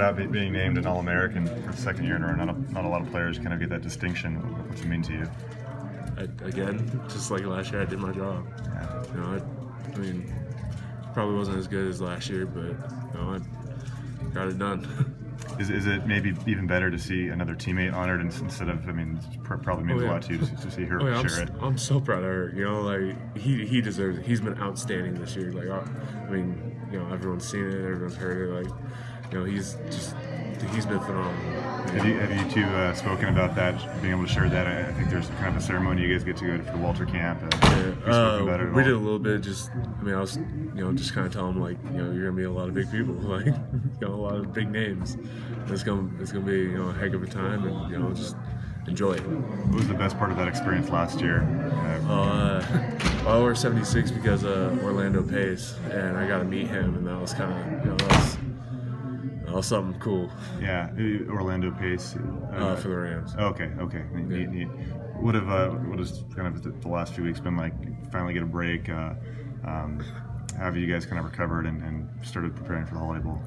Out being named an All-American for the second year in a row, not a lot of players kind of get that distinction. What's it mean to you? Again, just like last year, I did my job. Yeah. You know, I mean, probably wasn't as good as last year, but you know, I got it done. Is it maybe even better to see another teammate honored instead of? I mean, it probably means a lot to you to see her share it. I'm so proud of her. You know, like he deserves it. He's been outstanding this year. Like, I mean, you know, everyone's seen it, everyone's heard it. Like, you know, he's been phenomenal. Have you two spoken about that, being able to share that? I think there's kind of a ceremony you guys get to go to for the Walter camp. We did a little bit. Just, I mean, I was, you know, just kind of telling him, like, you know, you're gonna be a lot of big people, like, you know, a lot of big names. It's gonna be, you know, a heck of a time, and you know, just enjoy it. What was the best part of that experience last year? I wore 76 because of Orlando Pace, and I got to meet him, and that was kind of, you know, that was something cool. Yeah, Orlando Pace. For the Rams. Okay, neat. What has kind of the last few weeks been like? Finally get a break. How have you guys kind of recovered and started preparing for the Holiday Bowl?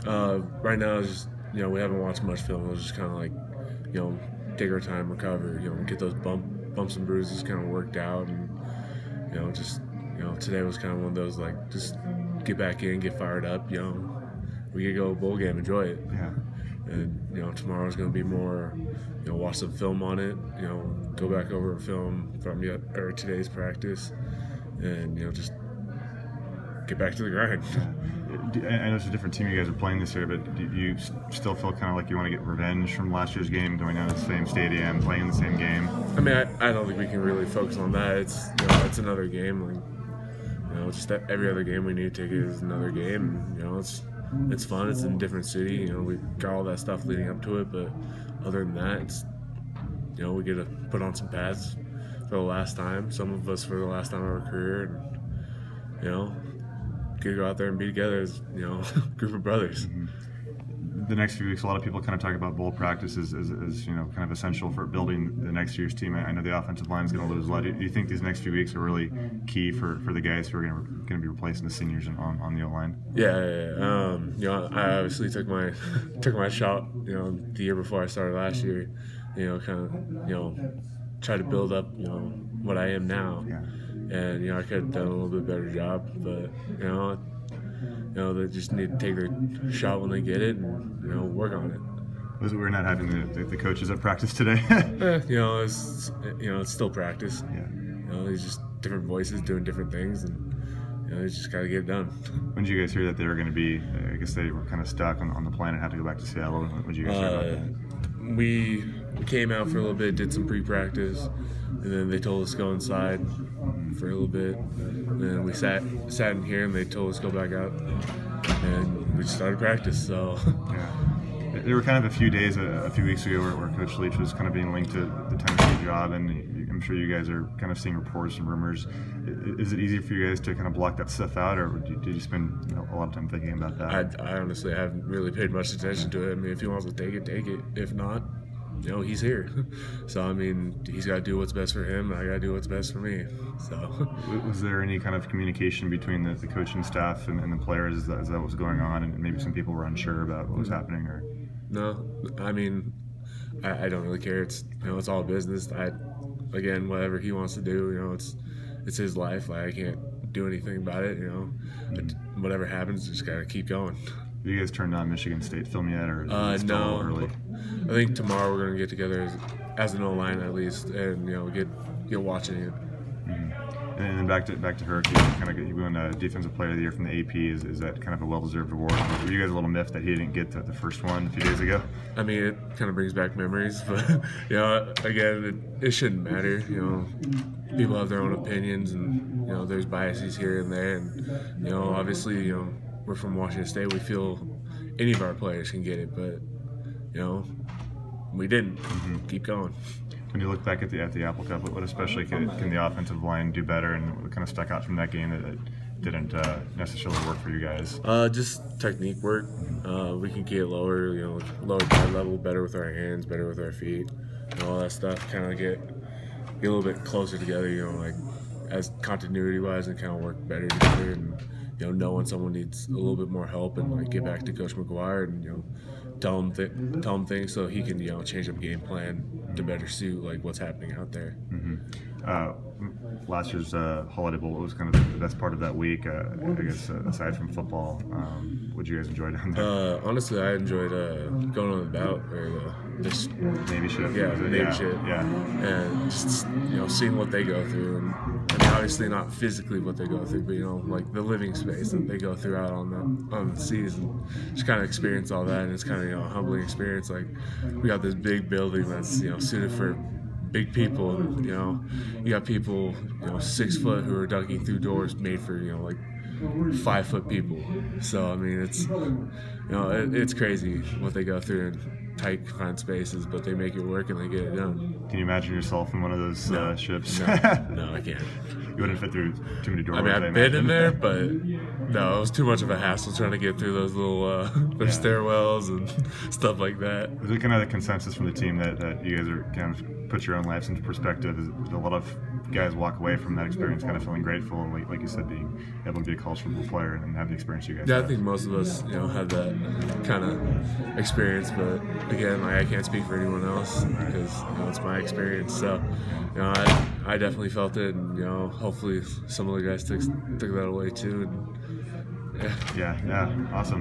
Right now, it's just, you know, we haven't watched much film. It was just kind of like, you know, take our time, recover, you know, get those bumps and bruises kind of worked out, and you know, just, you know, today was kind of one of those, like, just get back in, get fired up, you know. We could go bowl game, enjoy it. Yeah. And you know, tomorrow's going to be more, you know, watch some film on it. You know, go back over a film from today's practice, and you know, just get back to the grind. I know it's a different team you guys are playing this year, but do you still feel kind of like you want to get revenge from last year's game, going down to the same stadium, playing in the same game? I mean, I don't think we can really focus on that. It's, you know, it's another game. Like, you know, just every other game we need to take it as another game. And, you know, it's fun. It's in a different city. You know, we got all that stuff leading up to it, but other than that, it's, you know, we get to put on some pads for the last time. Some of us for the last time of our career, and you know, get to go out there and be together as, you know, a group of brothers. Mm-hmm. The next few weeks, a lot of people kind of talk about bowl practice as you know, kind of essential for building the next year's team. I know the offensive line is going to lose a lot. Do you think these next few weeks are really key for the guys who are going to be replacing the seniors on the O-line? Yeah. You know, I obviously took my shot, you know, the year before I started last year. You know, kind of, you know, try to build up, you know, what I am now. Yeah. And you know, I could have done a little bit better job, but you know, they just need to take their shot when they get it, and you know, work on it. Was it we're not having the coaches at practice today? You know, it's still practice. Yeah. You know, there's just different voices doing different things, and you know, they just got to get it done. When did you guys hear that they were going to be? I guess they were kind of stuck on the plane and had to go back to Seattle. What did you guys hear about that? We came out for a little bit, did some pre-practice, and then they told us to go inside for a little bit. And then we sat in here, and they told us to go back out, and we started practice. So yeah, there were kind of a few days, a few weeks ago, where Coach Leach was kind of being linked to the Tennessee job, and I'm sure you guys are kind of seeing reports and rumors. Is it easy for you guys to kind of block that stuff out, or did you spend, you know, a lot of time thinking about that? I honestly haven't really paid much attention to it. I mean, if he wants to take it, take it. If not, you know, he's here. So, I mean, he's got to do what's best for him, and I got to do what's best for me. So, was there any kind of communication between the coaching staff and the players as that was going on, and maybe some people were unsure about what was happening? Or no, I mean, I don't really care. It's, you know, it's all business. Again, whatever he wants to do, you know, it's his life. Like, I can't do anything about it. You know, Mm-hmm. Whatever happens, just gotta keep going. Have you guys turned on Michigan State film yet, or is it still early? I think tomorrow we're gonna get together as an O-line at least, and you know, get watching it. Mm-hmm. And then back to her, you won Defensive Player of the Year from the AP. Is that kind of a well-deserved award? Were you guys a little miffed that he didn't get the first one a few days ago? I mean, it kind of brings back memories, but you know, again, it shouldn't matter. You know, people have their own opinions, and you know, there's biases here and there, and you know, obviously, you know, we're from Washington State. We feel any of our players can get it, but you know, we didn't. Mm-hmm. Keep going. When you look back at the Apple Cup, what especially can the offensive line do better, and what kind of stuck out from that game that didn't necessarily work for you guys? Just technique work. We can get lower, you know, lower pad level, better with our hands, better with our feet, and all that stuff. Kind of get a little bit closer together, you know, like as continuity-wise, and kind of work better together, and you know when someone needs a little bit more help, and like get back to Coach McGuire and you know tell him things so he can, you know, change up game plan to better suit like what's happening out there. Last year's Holiday Bowl, what was kind of the best part of that week? I guess aside from football, what did you guys enjoy down there? Honestly, I enjoyed going on the bout or just Navy shift. Yeah, Navy shift. Yeah. And just, you know, seeing what they go through, and I mean, obviously not physically what they go through, but you know, like the living space that they go through out on the seas, and just kind of experience all that. And it's kind of, you know, a humbling experience. Like we got this big building that's, you know, suited for big people. You know, you got people, you know, 6 foot who are ducking through doors made for, you know, like 5 foot people. So I mean, it's, you know, it's crazy what they go through in tight confined spaces, but they make it work and they get it done. Can you imagine yourself in one of those ships? No, I can't. You wouldn't fit through too many doors. I mean, I've been in there, but no, it was too much of a hassle trying to get through those little stairwells and stuff like that. Is it kind of the consensus from the team that you guys are kind of put your own lives into perspective? Is a lot of guys walk away from that experience kind of feeling grateful and, like you said, being able to be a cultural player and have the experience you guys have? I think most of us, you know, have that kind of experience, but again, like, I can't speak for anyone else because, you know, it's my experience. So, you know, I definitely felt it, and, you know, hopefully some of the guys took that away too. And, yeah, awesome.